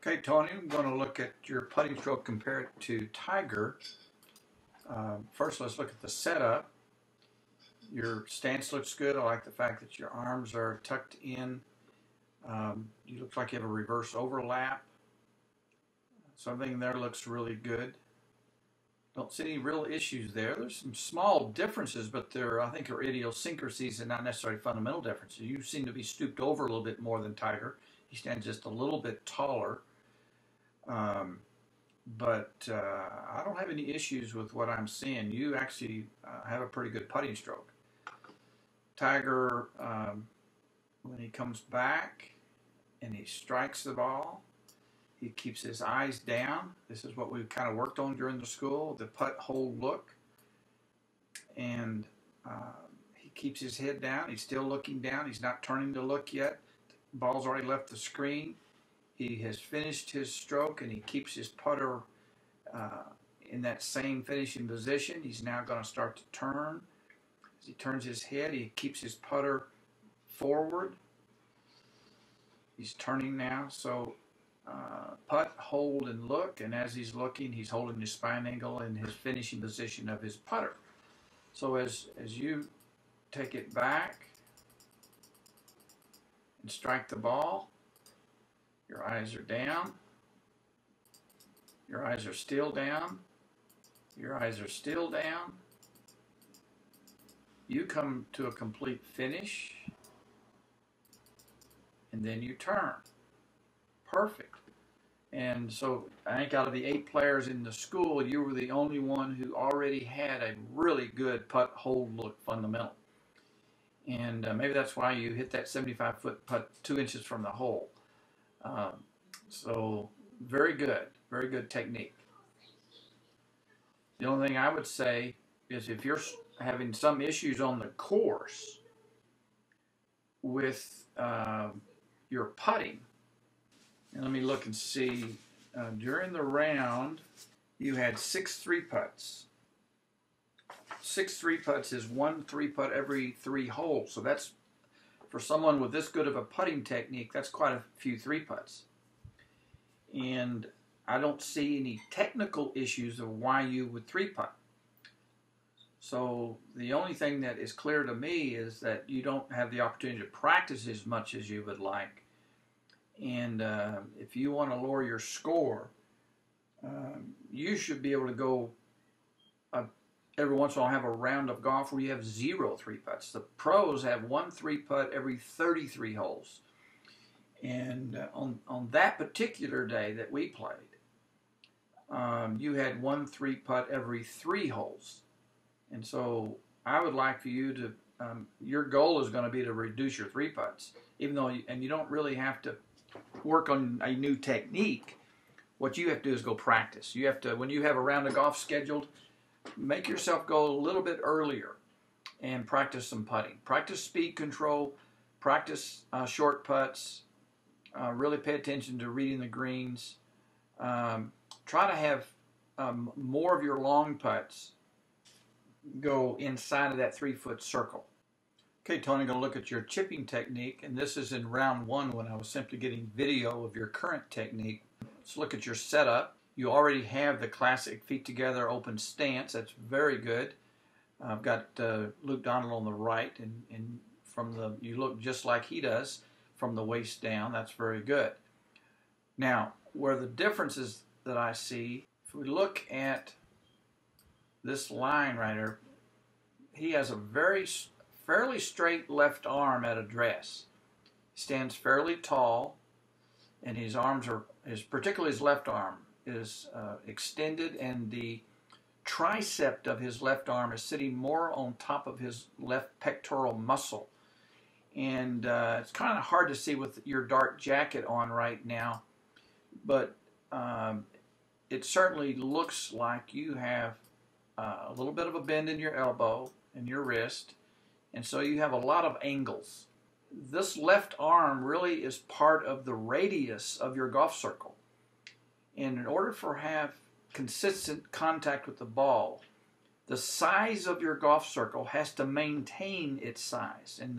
Okay, Tony, I'm going to look at your putting stroke compared to Tiger. First, let's look at the setup. Your stance looks good. I like the fact that your arms are tucked in. You look like you have a reverse overlap. Something there looks really good. Don't see any real issues there. There's some small differences, but I think, are idiosyncrasies and not necessarily fundamental differences. You seem to be stooped over a little bit more than Tiger. He stands just a little bit taller. But I don't have any issues with what I'm seeing. You actually have a pretty good putting stroke. Tiger, when he comes back and he strikes the ball, he keeps his eyes down. This is what we've kind of worked on during the school, the putt hold look. And he keeps his head down. He's still looking down. He's not turning to look yet. The ball's already left the screen. He has finished his stroke and he keeps his putter in that same finishing position. He's now going to start to turn. As he turns his head, he keeps his putter forward. He's turning now. So putt, hold, and look. And as he's looking, he's holding his spine angle in his finishing position of his putter. So as you take it back and strike the ball, your eyes are down. Your eyes are still down. Your eyes are still down. You come to a complete finish. And then you turn. Perfect. And so I think out of the 8 players in the school, you were the only one who already had a really good putt, hold, look fundamental. And maybe that's why you hit that 75-foot putt 2 inches from the hole. So very good technique. The only thing I would say is if you're having some issues on the course with your putting, and let me look and see, during the round you had 6 3-putts. 6 3-putts is 1 3-putt every 3 holes. So that's, for someone with this good of a putting technique, that's quite a few 3-putts. And I don't see any technical issues of why you would 3-putt. So the only thing that is clear to me is that you don't have the opportunity to practice as much as you would like. And if you want to lower your score, you should be able to go every once in a while have a round of golf where you have 0 3-putts. The pros have 1 3-putt every 33 holes. And on that particular day that we played, you had 1 3-putt every 3 holes. And so I would like for you to, your goal is going to be to reduce your 3-putts, even though, and you don't really have to work on a new technique. What you have to do is go practice. You have to, when you have a round of golf scheduled, make yourself go a little bit earlier and practice some putting. Practice speed control, practice short putts, really pay attention to reading the greens. Try to have more of your long putts go inside of that 3-foot circle. Okay, Tony, I'm going to look at your chipping technique, and this is in round 1 when I was simply getting video of your current technique. Let's look at your setup. You already have the classic feet together open stance. That's very good. I've got Luke Donald on the right, and you look just like he does from the waist down. That's very good. Now, where the differences that I see, if we look at this line right here, he has a fairly straight left arm at address. He stands fairly tall, and his arms are, particularly his left arm, is extended, and the tricep of his left arm is sitting more on top of his left pectoral muscle. And it's kind of hard to see with your dark jacket on right now, but it certainly looks like you have a little bit of a bend in your elbow and your wrist, and so you have a lot of angles. This left arm really is part of the radius of your golf circle. And in order for have consistent contact with the ball, the size of your golf circle has to maintain its size. And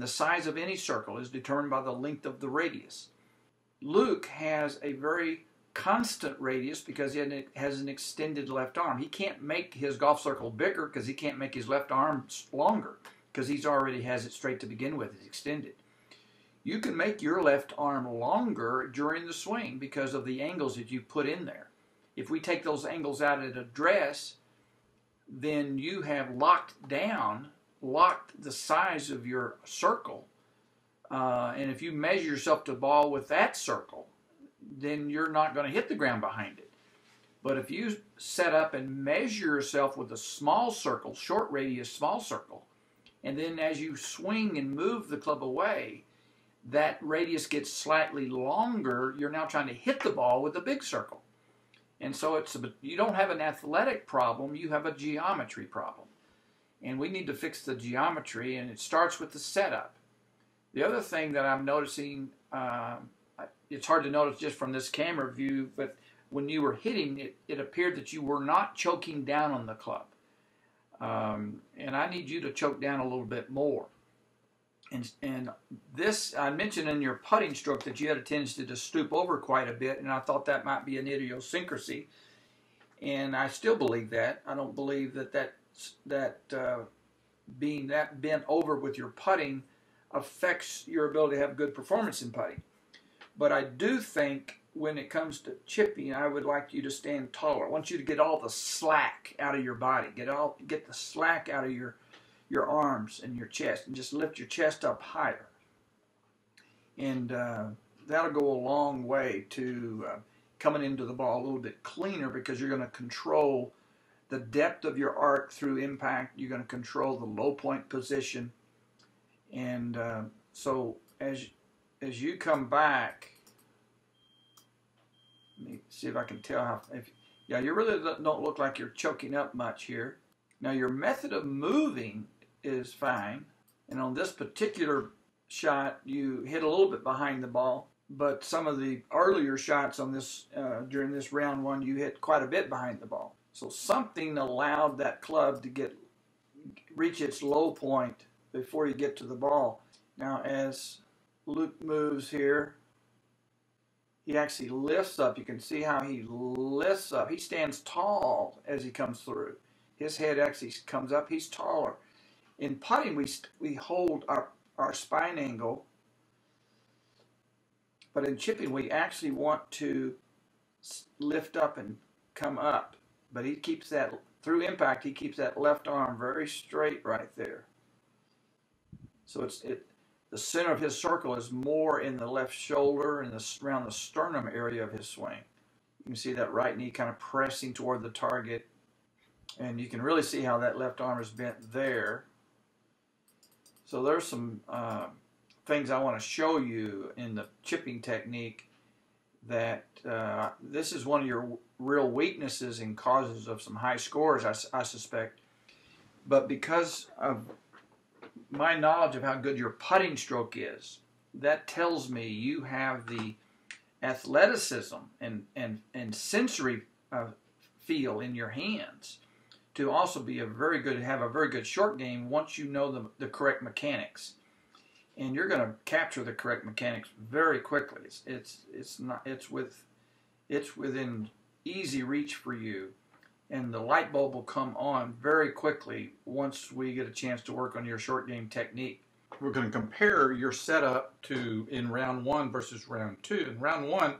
the size of any circle is determined by the length of the radius. Luke has a very constant radius because he has an extended left arm. He can't make his golf circle bigger because he can't make his left arm longer because he's already has it straight to begin with. It's extended. You can make your left arm longer during the swing because of the angles that you put in there. If we take those angles out at address, then you have locked the size of your circle. And if you measure yourself to ball with that circle, then you're not going to hit the ground behind it. But if you set up and measure yourself with a small circle, short radius small circle, and then as you swing and move the club away, that radius gets slightly longer, you're now trying to hit the ball with a big circle. And so you don't have an athletic problem, you have a geometry problem. And we need to fix the geometry, and it starts with the setup. The other thing that I'm noticing, it's hard to notice just from this camera view, but when you were hitting, it appeared that you were not choking down on the club. And I need you to choke down a little bit more. And this, I mentioned in your putting stroke that you had a tendency to stoop over quite a bit, and I thought that might be an idiosyncrasy. And I still believe that. I don't believe that being that bent over with your putting affects your ability to have good performance in putting. But I do think when it comes to chipping, I would like you to stand taller. I want you to get all the slack out of your body. Get the slack out of your arms and your chest, and just lift your chest up higher. And that'll go a long way to coming into the ball a little bit cleaner, because you're going to control the depth of your arc through impact. You're going to control the low point position. And so as you come back, let me see if I can tell how. Yeah, you really don't look like you're choking up much here. Now your method of moving is fine, and on this particular shot you hit a little bit behind the ball, but some of the earlier shots on this during this round one, you hit quite a bit behind the ball. So something allowed that club to reach its low point before you get to the ball. Now as Luke moves here, he actually lifts up. You can see how he lifts up. He stands tall as he comes through. His head actually comes up. He's taller. In putting, we hold our spine angle, but in chipping, we actually want to lift up and come up. But he keeps that, through impact, he keeps that left arm very straight right there. So the center of his circle is more in the left shoulder and around the sternum area of his swing. You can see that right knee kind of pressing toward the target. And you can really see how that left arm is bent there. So there's some things I want to show you in the chipping technique that this is one of your real weaknesses and causes of some high scores, I suspect. But because of my knowledge of how good your putting stroke is, that tells me you have the athleticism and sensory feel in your hands to also be have a very good short game once you know the correct mechanics. And you're going to capture the correct mechanics very quickly. It's within easy reach for you, and the light bulb will come on very quickly once we get a chance to work on your short game technique. We're going to compare your setup in round one versus round two. In round one,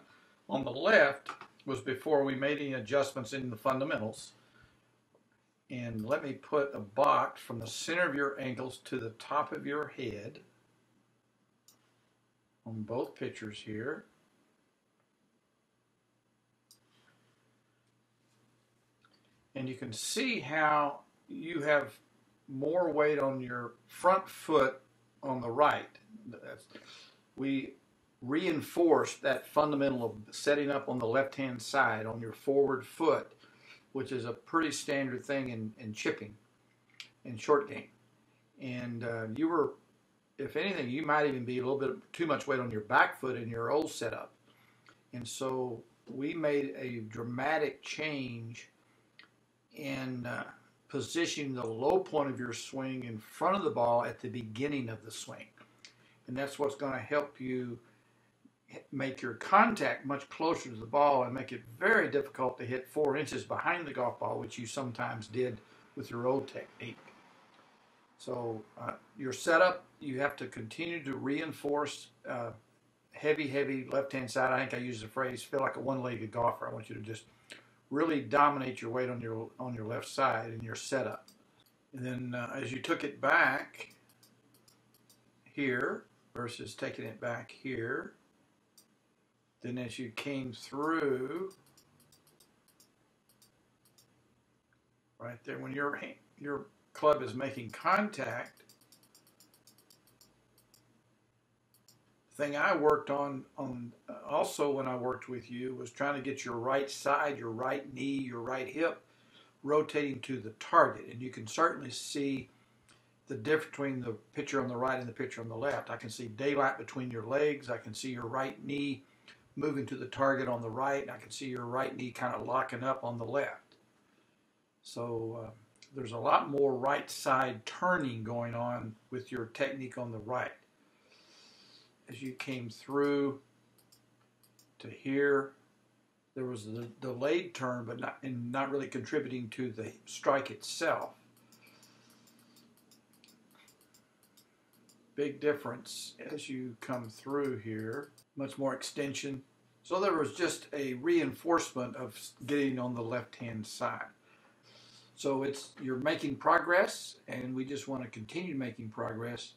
on the left, was before we made any adjustments in the fundamentals. And let me put a box from the center of your ankles to the top of your head on both pictures here. And you can see how you have more weight on your front foot on the right. We reinforced that fundamental of setting up on the left-hand side on your forward foot, which is a pretty standard thing in chipping and short game. And if anything, you might even be a little bit too much weight on your back foot in your old setup. And so we made a dramatic change in positioning the low point of your swing in front of the ball at the beginning of the swing. And that's what's going to help you make your contact much closer to the ball and make it very difficult to hit 4 inches behind the golf ball, which you sometimes did with your old technique. So your setup, you have to continue to reinforce heavy left-hand side. I think I use the phrase, feel like a one-legged golfer. I want you to just really dominate your weight on your left side in your setup. And then as you took it back here versus taking it back here, then as you came through, right there, when your club is making contact, the thing I worked on also when I worked with you was trying to get your right side, your right knee, your right hip rotating to the target. And you can certainly see the difference between the picture on the right and the picture on the left. I can see daylight between your legs. I can see your right knee moving to the target on the right. And I can see your right knee kind of locking up on the left. So there's a lot more right side turning going on with your technique on the right. As you came through to here, there was a delayed turn, but not really contributing to the strike itself. Big difference as you come through here. Much more extension. So there was just a reinforcement of getting on the left-hand side. So you're making progress, and we just want to continue making progress.